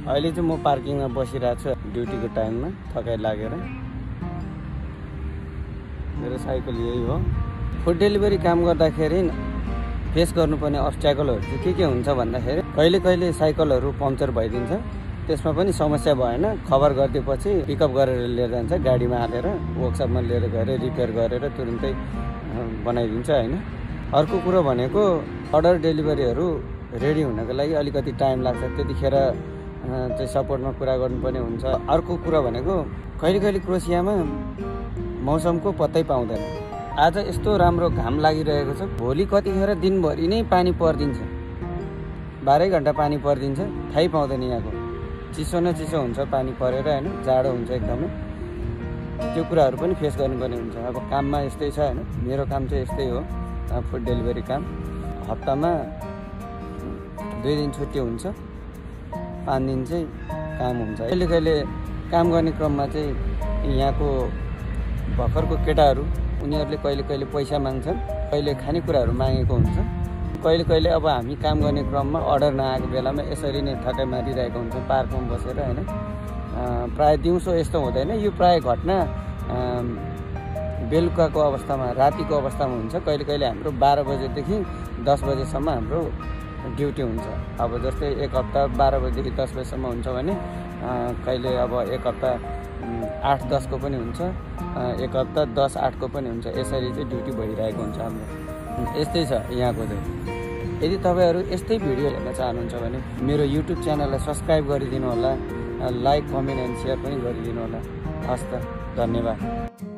अहिले चाहिँ म पार्किङमा बसिरहेको छु ड्युटीको टाइममा थकाइ लागेर। मेरो साइकल यही हो। फुड डेलिभरी काम गर्दाखेरि फेस गर्नुपर्ने अब्स्ट्याकलहरू चाहिँ के हुन्छ भन्दाखेरि कहिले कहिले साइकलहरू पङ्क्चर भइदिन्छ। त्यसमा पनि समस्या भएन, खबर गरिदिएपछि पिकअप गरेर लिएर जान्छ, गाडीमा हालेर वर्कसपमा लिएर गएर रिपेयर गरेर तुरुन्तै बनाइदिन्छ हैन। अर्को कुरो भनेको अर्डर डेलिभरीहरू रेडी हुनको लागि अलिकति टाइम लाग्छ, त्यतिखेर चाहिँ सपोर्टमा कुरा गर्नुपर्ने हुन्छ। अर्को कुरा भनेको कहिले कहिले क्रोसियामा मौसमको पत्तै पाउँदैन। आज यस्तो राम्रो घाम लागिरहेको छ, भोलि कतिखेर दिनभरि नै पानी परिदिन्छ, 12 घण्टा पानी परिदिन्छ, थाहै पाउँदैन। यहाँको चिसो न चिसो हुन्छ पानी परेर हैन, जाडो हुन्छ एकदमै। त्यो कुराहरू पनि फेस गर्नुपर्ने हुन्छ। अब काममा यस्तै छ हैन, मेरो काम चाहिँ यस्तै हो, फुड डेलिभरी काम। हप्तामा 2 दिन छुट्टी हुन्छ, 5 दिन चाहिँ काम हुन्छ। कहिले कहिले काम गर्ने क्रममा चाहिँ यहाँको भर्खरको केटाहरू उनीहरूले कहिले कहिले पैसा माग्छन्, कहिले खानेकुराहरू मागेको हुन्छ। कहिले कहिले अब हामी काम गर्ने क्रममा अर्डर नआएको बेलामा यसरी नै थकाइ मारिरहेको हुन्छ पार्कमा बसेर हैन। प्राय दिउँसो यस्तो हुँदैन, यो प्राय घटना बेलुकाको अवस्थामा, रातिको अवस्थामा हुन्छ। कहिले कहिले हाम्रो 12 बजेदेखि 10 बजेसम्म हाम्रो ड्युटी हुन्छ। अब जस्तै एक हप्ता 12 बजेदेखि 10 बजेसम्म हुन्छ भने कहिले अब एक हप्ता 8-10 को पनि हुन्छ, एक हप्ता 10-8 को पनि हुन्छ। यसरी चाहिँ ड्युटी भइरहेको हुन्छ हाम्रो। यस्तै छ यहाँको चाहिँ। यदि तपाईहरु यस्तै भिडियो हेर्न चाहनुहुन्छ भने मेरो युट्युब च्यानललाई सब्स्क्राइब गरिदिनु होला, लाइक, कमेन्ट एन्ड शेयर पनि गरिदिनु होला। हस्त, धन्यवाद।